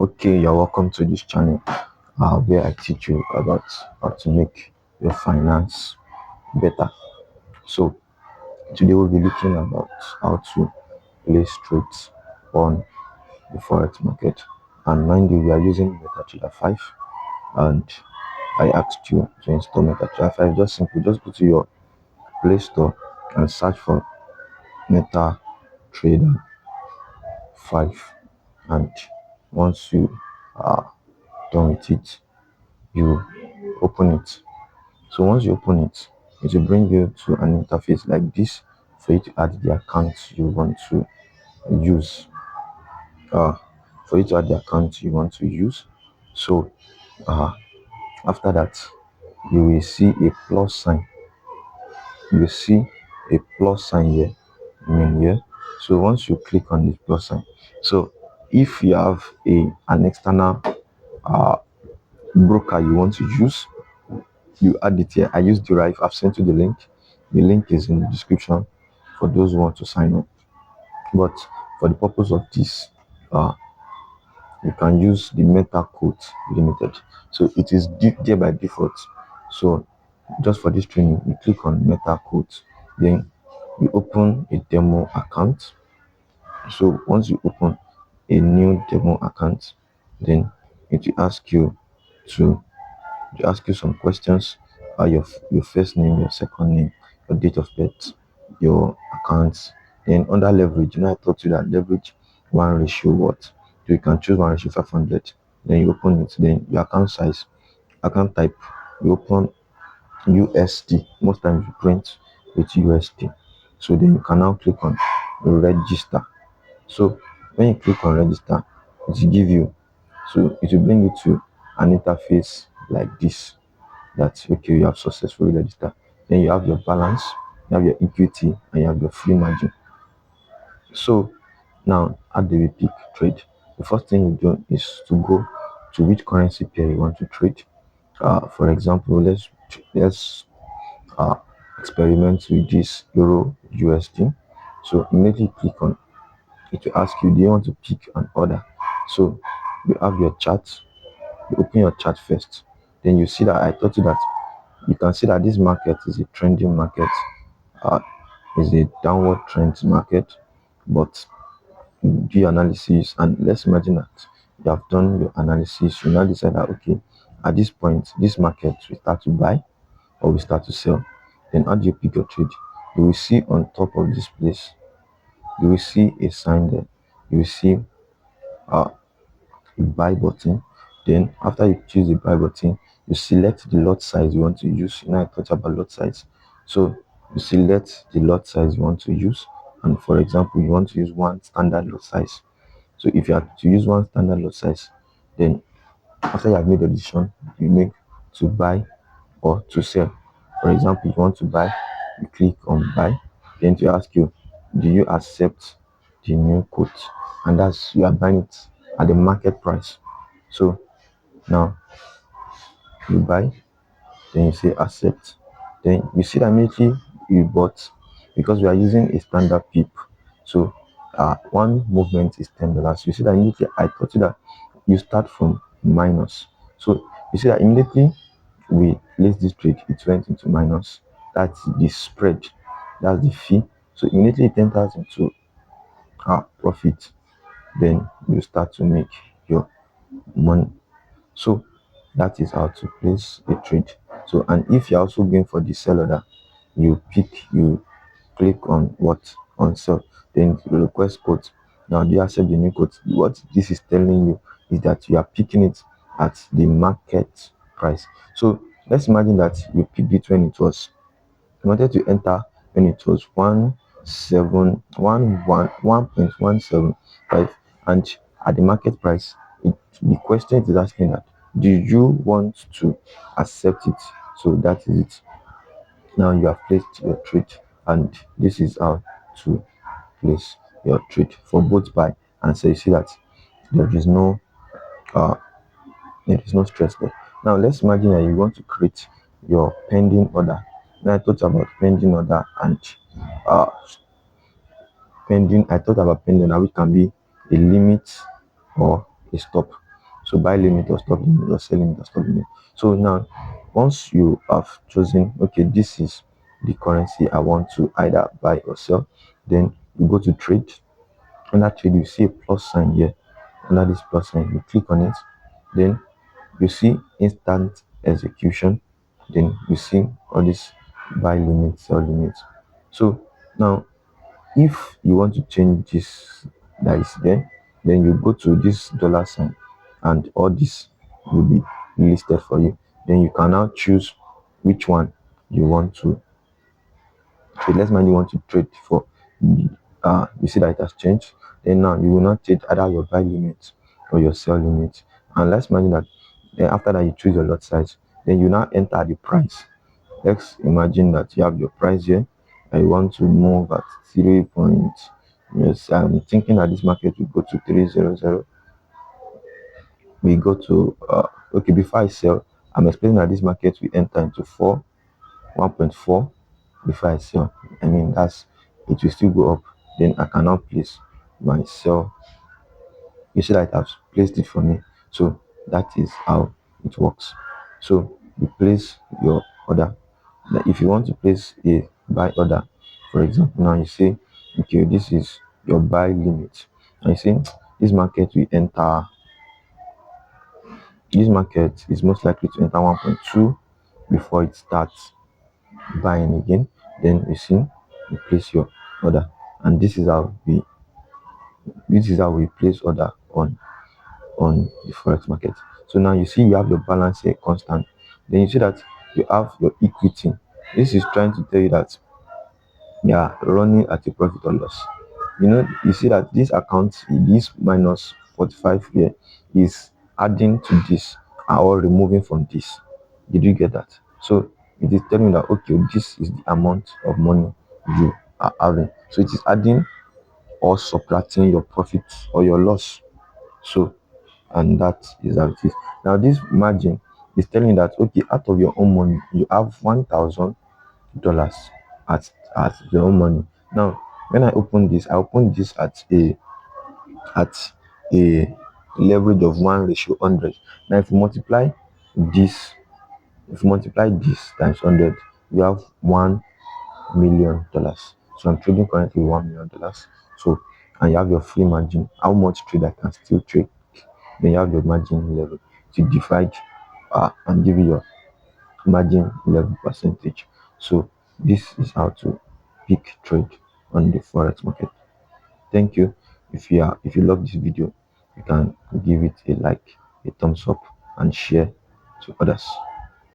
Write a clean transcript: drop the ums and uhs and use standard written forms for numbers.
Okay, you're welcome to this channel where I teach you about how to make your finance better. So today we'll be looking about how to place trades on the forex market. And mind you, we are using MetaTrader 5, and I asked you to install MetaTrader 5. Just go to your Play Store and search for MetaTrader 5. And once you are done with it, you open it. So once you open it, it will bring you to an interface like this for you to add the account you want to use. Uh, for you to add the account you want to use. So after that, you will see a plus sign. You will see a plus sign here, here. So once you click on this plus sign, so if you have an external broker you want to use, you add it here. I use Derive. I've sent you the link. The link is in the description for those who want to sign up. But for the purpose of this, you can use the meta code limited. So it is there by default. So just for this training, you click on meta code, then you open a demo account. So once you open a new demo account, then it will ask you to some questions. Your first name, your second name, your date of birth, your accounts. Then under leverage, I taught you that leverage 1 ratio what? So you can choose 1 ratio 500. Then you open it. Then your account size, account type, you open USD. Most times you print with USD. So then you can now click on register. So when you click on register, it will give you, so it will bring you to an interface like this. That's okay, you have successfully registered. Then you have your balance, you have your equity, and you have your free margin. So now how do we pick trade? The first thing you do is to go to which currency pair you want to trade. For example, let's uh, experiment with this Euro USD. So immediately click on it will ask you, do you want to pick an order? So you have your chart, you open your chart first. Then you see that I told you that you can see that this market is a trending market, uh, is a downward trend market. But you do your analysis, and let's imagine that you have done your analysis. You now decide that okay, at this point, this market will start to buy or we start to sell. Then how do you pick your trade? You will see on top of this place, you will see a sign there. You will see a buy button. Then after you choose the buy button, you select the lot size you want to use. I thought about lot size. So you select the lot size you want to use. And for example, you want to use one standard lot size. So if you have to use one standard lot size, then after you have made a decision, you make to buy or to sell. For example, if you want to buy, you click on buy, then to ask you, do you accept the new quote? And that's, you are buying it at the market price. So now you buy, then you say accept. Then you see that immediately you bought, because we are using a standard pip. So one movement is $10. You see that immediately I taught you that you start from minus. So you see that immediately we place this trade, it went into minus. That's the spread, that's the fee. So immediately it enters into profit. Then you start to make your money. So that is how to place a trade. So, and if you're also going for the sell order, you click on what? On sell. Then you request quote. Now, do you accept the new quote? What this is telling you is that you are picking it at the market price. So let's imagine that you picked it when it was, you wanted to enter when it was 1.175, and at the market price, the question is asking that, do you want to accept it? So that is it. Now you have placed your trade, and this is how to place your trade for both buy and sell. You see that there is no uh stress there. Now let's imagine that you want to create your pending order. Now I thought about pending order and uh pending. I thought about pending order, which can be a limit or a stop. So buy limit or stop limit or sell limit or stop limit. So now once you have chosen, okay, this is the currency I want to either buy or sell, then you go to trade. Under trade, you see a plus sign here. Under this plus sign, you click on it, then you see instant execution, then you see all this buy limit, sell limit. So now if you want to change this that is there, then you go to this dollar sign and all this will be listed for you. Then you can now choose which one you want to trade. Let's mind you want to trade for you see that it has changed. Then now you will not trade either your buy limit or your sell limit. And let's imagine that then after that you choose your lot size, then you now enter the price. Let's imagine that you have your price here and you want to move at 3 point. Yes, I'm thinking that this market will go to 300. We go to okay, before I sell, I'm expecting that this market will enter into 1.4 before I sell. I mean, that's it will still go up. Then I cannot place my sell. You see that it has placed it for me. So that is how it works. So you place your order. Now, if you want to place a buy order, for example, now you say, okay, this is your buy limit. And you say this market will enter. This market is most likely to enter 1.2 before it starts buying again. Then you see, you place your order, and this is how we place order on the forex market. So now you see you have your balance here constant. Then you see that you have your equity. This is trying to tell you that you are running at a profit or loss. You see that this account, this minus 45 here, is adding to this or removing from this. Did you get that? So it is telling you that okay, this is the amount of money you are having. So it is adding or subtracting your profit or your loss. So, and that is how it is. Now this margin is telling you that okay, out of your own money you have $1,000 at your own money. Now when I open this at a leverage of 1:100. Now this if you multiply this times 100, you have $1 million. So I'm trading currently $1 million. So, and you have your free margin, how much trade I can still trade. Then you have your margin level to divide and give you your margin level percentage. So this is how to pick trade on the forex market. Thank you. If you love this video, you can give it a like, a thumbs up, and share to others.